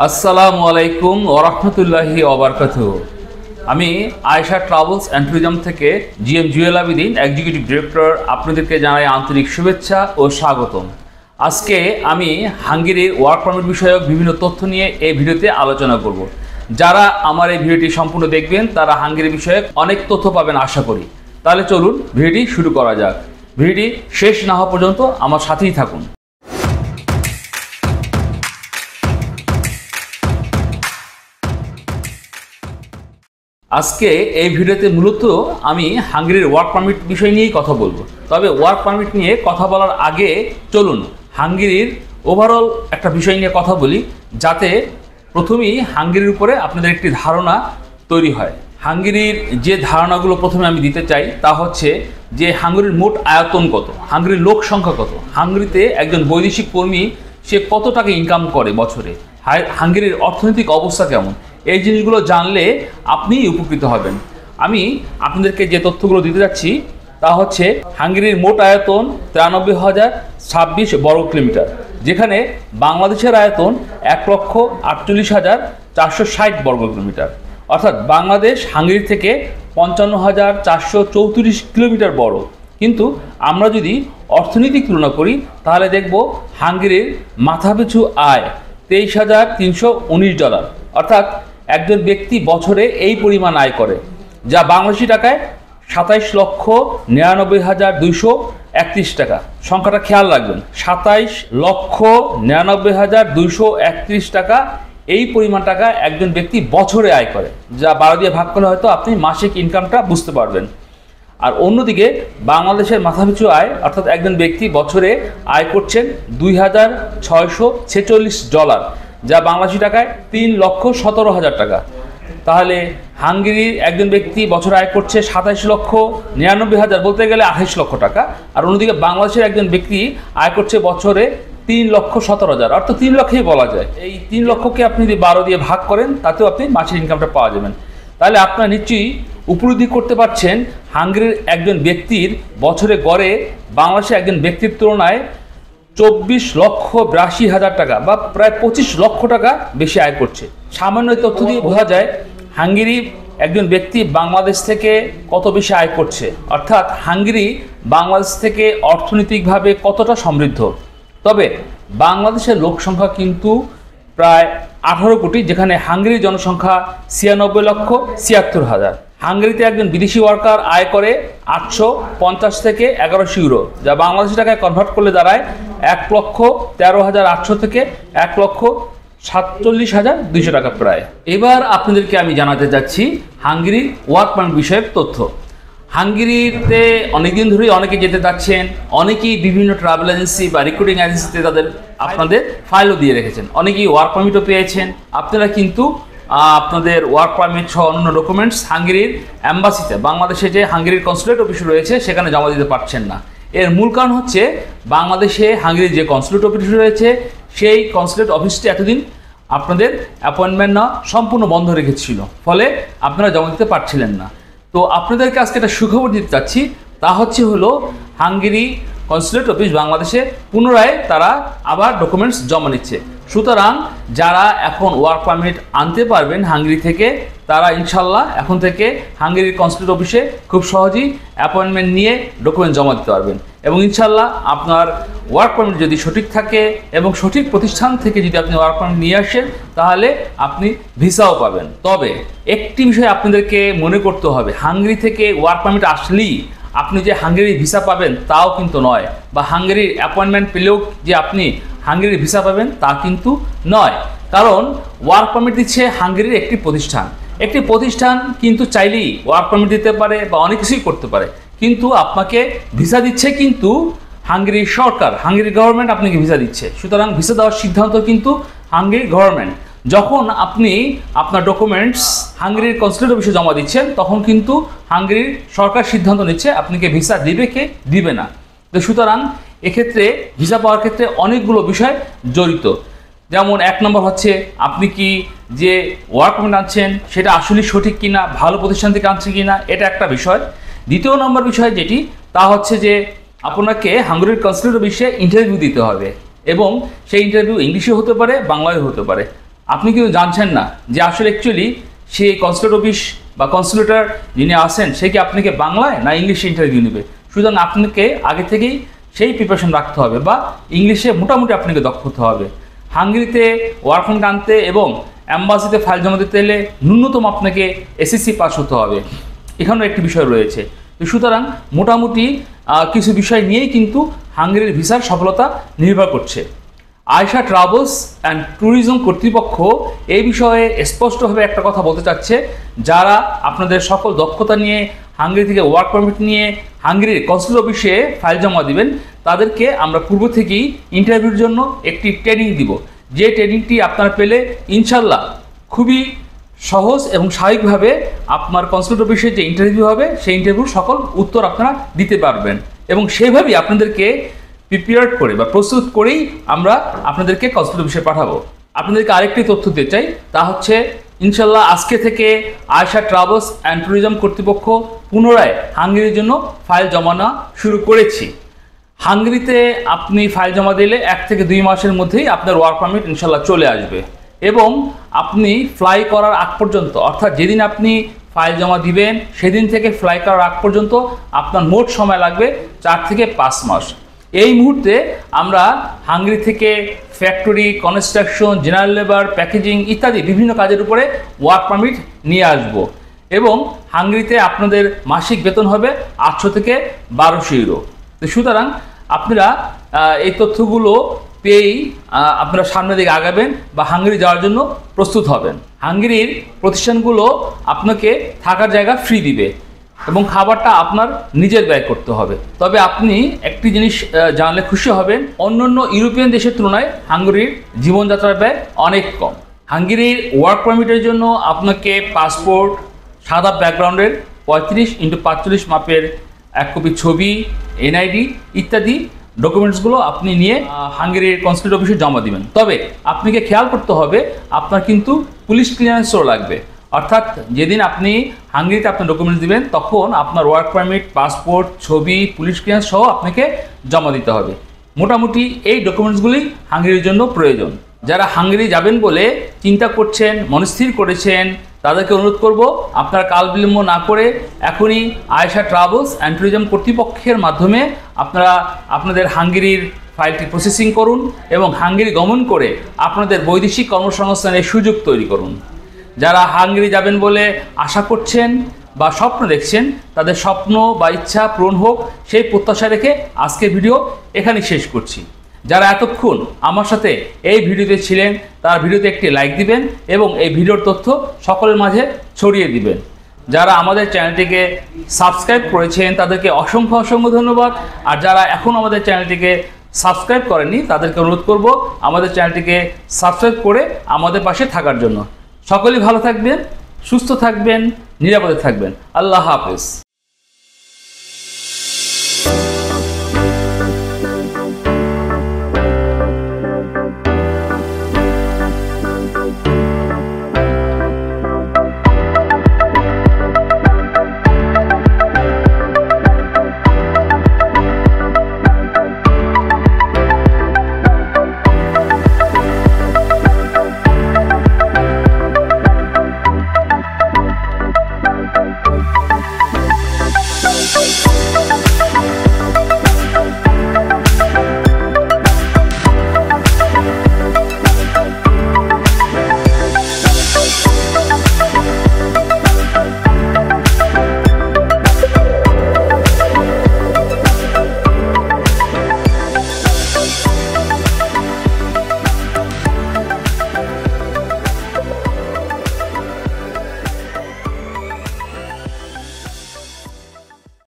আসসালামু আলাইকুম ওয়া রাহমাতুল্লাহি ওয়া বারাকাতুহু। আমি আয়েশা ট্রাভেলস অ্যান্ড ট্যুরিজম থেকে GM Jewel Abedin executive director আপনাদেরকে জানাই আন্তরিক শুভেচ্ছা ও স্বাগতম। আজকে আমি হাঙ্গেরির ওয়ার্ক পারমিট বিষয়ক বিভিন্ন তথ্য নিয়ে এই ভিডিওতে আলোচনা করব। যারা আমার এই ভিডিওটি সম্পূর্ণ দেখবেন তারা হাঙ্গেরি বিষয়ক অনেক তথ্য পাবেন আশা করি। তাহলে চলুন ভিডিওটি শুরু করা যাক। ভিডিওটি শেষ না হওয়া পর্যন্ত আমার সাথেই থাকুন। আজকে এই ভিডিওতে মূলত আমি হাঙ্গেরির ওয়ার্ক পারমিট বিষয় নিয়েই কথা বলবো। তবে ওয়ার্ক পারমিট নিয়ে কথা বলার আগে চলুন হাঙ্গেরির ওভারঅল একটা বিষয় নিয়ে কথা বলি, যাতে প্রথমেই হাঙ্গেরির উপরে আপনাদের একটি ধারণা তৈরি হয়। হাঙ্গেরির যে ধারণাগুলো প্রথমে আমি দিতে চাই তা হচ্ছে যে হাঙ্গেরির মোট আয়তন কত, হাঙ্গেরির লোক সংখ্যা কত, হাঙ্গেরিতে একজন বৈদেশিক কর্মী সে কত টাকা ইনকাম করে বছরে, হাঙ্গেরির অর্থনৈতিক অবস্থা কেমন, এই জিনিসগুলো জানলে আপনি উপকৃত হবেন। আমি আপনাদেরকে যে তথ্যগুলো দিতে যাচ্ছি তা হচ্ছে হাঙ্গেরির মোট আয়তন 93,026 বর্গ কিলোমিটার, যেখানে বাংলাদেশের আয়তন 1,48,460 বর্গ কিলোমিটার। অর্থাৎ বাংলাদেশ হাঙ্গেরি থেকে 55,434 কিলোমিটার বড়। কিন্তু আমরা যদি অর্থনৈতিক তুলনা করি তাহলে দেখব হাঙ্গেরির মাথাপিছু আয় $23,319, অর্থাৎ একজন ব্যক্তি বছরে এই পরিমাণ আয় করে, যা বাংলাদেশি টাকায় 27,99,231 টাকা। সংখ্যাটা খেয়াল রাখবেন, 27,99,231 টাকা এই পরিমাণ টাকা একজন ব্যক্তি বছরে আয় করে, যা 12 দিয়ে ভাগ করলে হয়তো আপনি মাসিক ইনকামটা বুঝতে পারবেন। আর অন্যদিকে বাংলাদেশের মাথাপিছু আয়, অর্থাৎ একজন ব্যক্তি বছরে আয় করছেন $2,646, যা বাংলাদেশি টাকায় 3,17,000 টাকা। তাহলে হাঙ্গেরির একজন ব্যক্তি বছরে আয় করছে 27,99,000, বলতে গেলে 28 লক্ষ টাকা। আর অন্যদিকে বাংলাদেশের একজন ব্যক্তি আয় করছে বছরে 3,17,000, অর্থাৎ 3 লক্ষই বলা যায়। এই 3 লক্ষকে আপনি যদি 12 দিয়ে ভাগ করেন তাতেও আপনি মাসের ইনকামটা পাওয়া যাবেন। তাহলে আপনারা নিশ্চয়ই উপলব্ধি করতে পারছেন হাঙ্গেরির একজন ব্যক্তির বছরে গড়ে বাংলাদেশের একজন ব্যক্তির তুলনায় 24,82,000 টাকা বা প্রায় 25 লক্ষ টাকা বেশি আয় করছে। সামান্য তথ্য দিয়ে বোঝা যায় হাঙ্গেরি একজন ব্যক্তি বাংলাদেশ থেকে কত বেশি আয় করছে, অর্থাৎ হাঙ্গেরি বাংলাদেশ থেকে অর্থনৈতিকভাবে কতটা সমৃদ্ধ। তবে বাংলাদেশের লোক সংখ্যা কিন্তু প্রায় 18 কোটি, যেখানে হাঙ্গেরির জনসংখ্যা 96,76,000। হাঙ্গেরিতে একজন বিদেশি ওয়ার্কার আয় করে 850 থেকে 1100 ইউরো, যা বাংলাদেশি টাকায় কনভার্ট করলে দাঁড়ায় 1,13,800 থেকে 1,47,200 টাকা প্রায়। এবার আপনাদেরকে আমি জানাতে যাচ্ছি হাঙ্গেরির ওয়ার্ক পারমিট বিষয়ক তথ্য। হাঙ্গেরিতে অনেকদিন ধরেই অনেকে যেতে চাচ্ছেন, অনেকেই বিভিন্ন ট্রাভেল এজেন্সি বা রিক্রুটিং এজেন্সিতে আপনাদের ফাইলও দিয়ে রেখেছেন, অনেকেই ওয়ার্ক পারমিটও পেয়েছেন। আপনারা কিন্তু আপনাদের ওয়ার্ক পারমিট সহ অন্য ডকুমেন্টস হাঙ্গেরির অ্যাম্বাসিতে, বাংলাদেশে যে হাঙ্গেরির কনসুলেট অফিস রয়েছে সেখানে জমা দিতে পারছেন না। এর মূল কারণ হচ্ছে বাংলাদেশে হাঙ্গেরির যে কনসুলেট অফিস রয়েছে সেই কনসুলেট অফিসটি এতদিন আপনাদের অ্যাপয়েন্টমেন্ট না সম্পূর্ণ বন্ধ রেখেছিল, ফলে আপনারা জমা দিতে পারছিলেন না। তো আপনাদেরকে আজকে একটা সুখবর দিতে চাচ্ছি, তা হলো হাঙ্গেরি কনসুলেট অফিস বাংলাদেশে পুনরায় তারা আবার ডকুমেন্টস জমা নিচ্ছে। সুতরাং যারা এখন ওয়ার্ক পারমিট আনতে পারবেন হাঙ্গেরি থেকে, তারা ইনশাল্লাহ এখন থেকে হাঙ্গেরির কনসুলেট অফিসে খুব সহজেই অ্যাপয়েন্টমেন্ট নিয়ে ডকুমেন্ট জমা দিতে পারবেন। এবং ইনশাল্লাহ আপনার ওয়ার্ক পারমিট যদি সঠিক থাকে এবং সঠিক প্রতিষ্ঠান থেকে যদি আপনি ওয়ার্ক পারমিট নিয়ে আসেন তাহলে আপনি ভিসাও পাবেন। তবে একটি বিষয় আপনাদেরকে মনে করতে হবে, হাঙ্গেরি থেকে ওয়ার্ক পারমিট আসলেই আপনি যে হাঙ্গেরির ভিসা পাবেন তাও কিন্তু নয়, বা হাঙ্গেরির অ্যাপয়েন্টমেন্ট পেলেও যে আপনি হাঙ্গেরির ভিসা পাবেন তা কিন্তু নয়। কারণ ওয়ার্ক পারমিট দিচ্ছে হাঙ্গেরির একটি প্রতিষ্ঠান কিন্তু চাইলেই ওয়ার্ক পারমিট দিতে পারে বা অনেক কিছুই করতে পারে, কিন্তু আপনাকে ভিসা দিচ্ছে কিন্তু হাঙ্গেরির সরকার, হাঙ্গেরি গভর্নমেন্ট আপনাকে ভিসা দিচ্ছে। সুতরাং ভিসা দেওয়ার সিদ্ধান্ত কিন্তু হাঙ্গেরি গভর্নমেন্ট। যখন আপনি আপনার ডকুমেন্টস হাঙ্গেরির কনসুলেট অফিসে জমা দিচ্ছেন তখন কিন্তু হাঙ্গেরির সরকার সিদ্ধান্ত নিচ্ছে আপনাকে ভিসা দিবে কে দিবে না। তো সুতরাং এক্ষেত্রে ভিসা পাওয়ার ক্ষেত্রে অনেকগুলো বিষয় জড়িত। যেমন 1 নম্বর হচ্ছে আপনি কি যে ওয়ার্ক পারমিট আনছেন সেটা আসলে সঠিক কিনা, ভালো প্রতিষ্ঠান থেকে আনছেন কিনা, এটা একটা বিষয়। দ্বিতীয় নম্বর বিষয় যেটি তা হচ্ছে যে আপনাকে হাঙ্গেরির কনসুলেট অফিসে ইন্টারভিউ দিতে হবে, এবং সেই ইন্টারভিউ ইংলিশে হতে পারে, বাংলায় হতে পারে। আপনি কিন্তু জানছেন না যে আসলে অ্যাকচুয়ালি সেই কনসুলেট অফিস বা কনসুলেটর যিনি আসেন সে কি আপনাকে বাংলায় না ইংলিশে ইন্টারভিউ নেবে। সুতরাং আপনাকে আগে থেকেই সেই প্রিপারেশন রাখতে হবে বা ইংলিশে মোটামুটি আপনাকে দক্ষ হতে হবে। হাঙ্গেরিতে ওয়ার্ক পারমিট আনতে এবং অ্যাম্বাসিতে ফাইল জমা দিতে হলে ন্যূনতম আপনাকে এসএসসি পাস হতে হবে, এখানেও একটি বিষয় রয়েছে। তো সুতরাং মোটামুটি কিছু বিষয় নিয়েই কিন্তু হাঙ্গেরির ভিসার সফলতা নির্ভর করছে। আয়শা ট্রাভেলস অ্যান্ড ট্যুরিজম কর্তৃপক্ষ এই বিষয়ে স্পষ্টভাবে একটা কথা বলতে চাচ্ছে, যারা আপনাদের সকল দক্ষতা নিয়ে হাঙ্গেরি থেকে ওয়ার্ক পারমিট নিয়ে হাঙ্গেরির কনসুলেট অফিসে ফাইল জমা দিবেন, তাদেরকে আমরা পূর্ব থেকেই ইন্টারভিউর জন্য একটি ট্রেনিং দিব। যে ট্রেনিংটি আপনারা পেলে ইনশাল্লাহ খুবই সহজ এবং স্বাভাবিকভাবে আপনার কনসুলেট অফিসে যে ইন্টারভিউ হবে সেই ইন্টারভিউর সকল উত্তর আপনারা দিতে পারবেন এবং সেভাবেই আপনাদেরকে প্রিপেয়ার করে বা প্রস্তুত করেই আমরা আপনাদেরকে কনসুলেট অফিসে পাঠাবো। আপনাদেরকে আরেকটি তথ্য দিতে চাই, তা হচ্ছে ইনশাল্লাহ আজকে থেকে আয়শা ট্রাভেলস অ্যান্ড ট্যুরিজম কর্তৃপক্ষ পুনরায় হাঙ্গেরির জন্য ফাইল জমা নেওয়া শুরু করেছি। হাঙ্গেরিতে আপনি ফাইল জমা দিলে 1 থেকে 2 মাসের মধ্যেই আপনার ওয়ার্ক পারমিট ইনশাল্লাহ চলে আসবে এবং আপনি ফ্লাই করার আগ পর্যন্ত, অর্থাৎ যেদিন আপনি ফাইল জমা দিবেন সেদিন থেকে ফ্লাই করার আগ পর্যন্ত আপনার মোট সময় লাগবে 4 থেকে 5 মাস। এই মুহূর্তে আমরা হাঙ্গেরি থেকে factory, construction, general labour, packaging ইত্যাদি বিভিন্ন কাজের উপরে ওয়ার্ক পারমিট নিয়ে আসব এবং হাঙ্গেরিতে আপনাদের মাসিক বেতন হবে 800 থেকে 1200 ইউরো। তো সুতরাং আপনারা এই তথ্যগুলো পেয়েই আপনারা সামনের দিকে আগাবেন বা হাঙ্গেরি যাওয়ার জন্য প্রস্তুত হবেন। হাঙ্গেরির প্রতিষ্ঠানগুলো আপনাকে থাকার জায়গা ফ্রি দিবে এবং খাবারটা আপনার নিজের ব্যয় করতে হবে। তবে আপনি একটি জিনিস জানলে খুশি হবেন, অন্যান্য ইউরোপিয়ান দেশের তুলনায় হাঙ্গেরির জীবনযাত্রার ব্যয় অনেক কম। হাঙ্গেরির ওয়ার্ক পারমিটের জন্য আপনাকে পাসপোর্ট, সাদা ব্যাকগ্রাউন্ডের 35x45 মাপের 1 কপি ছবি, এনআইডি ইত্যাদি ডকুমেন্টসগুলো আপনি নিয়ে হাঙ্গেরির কনসুলেট অফিসে জমা দিবেন। তবে আপনাকে খেয়াল করতে হবে আপনার কিন্তু পুলিশ ক্লিয়ারেন্সও লাগবে, অর্থাৎ যেদিন আপনি হাঙ্গেরিতে আপনার ডকুমেন্টস দিবেন তখন আপনার ওয়ার্ক পারমিট, পাসপোর্ট, ছবি, পুলিশ ক্লিয়ারেন্স সহ আপনাকে জমা দিতে হবে। মোটামুটি এই ডকুমেন্টসগুলি হাঙ্গেরির জন্য প্রয়োজন। যারা হাঙ্গেরি যাবেন বলে চিন্তা করছেন, মনস্থির করেছেন, তাদেরকে অনুরোধ করব আপনারা কাল বিলম্ব না করে এখনই আয়শা ট্রাভেলস অ্যান্ড ট্যুরিজম কর্তৃপক্ষের মাধ্যমে আপনারা আপনাদের হাঙ্গেরির ফাইলটি প্রসেসিং করুন এবং হাঙ্গেরি গমন করে আপনাদের বৈদেশিক কর্মসংস্থানের সুযোগ তৈরি করুন। যারা হাঙ্গেরি যাবেন বলে আশা করছেন বা স্বপ্ন দেখছেন, তাদের স্বপ্ন বা ইচ্ছা পূরণ হোক সেই প্রত্যাশা রেখে আজকের ভিডিও এখানেই শেষ করছি। যারা এতক্ষণ আমার সাথে এই ভিডিওতে ছিলেন তার ভিডিওতে একটি লাইক দিবেন এবং এই ভিডিওর তথ্য সকলের মাঝে ছড়িয়ে দিবেন। যারা আমাদের চ্যানেলটিকে সাবস্ক্রাইব করেছেন তাদেরকে অসংখ্য অসংখ্য ধন্যবাদ। আর যারা এখন আমাদের চ্যানেলটিকে সাবস্ক্রাইব করেননি তাদেরকে অনুরোধ করব আমাদের চ্যানেলটিকে সাবস্ক্রাইব করে আমাদের পাশে থাকার জন্য। সকলেই ভালো থাকবেন, সুস্থ থাকবেন, নিরাপদে থাকবেন। আল্লাহ হাফেজ।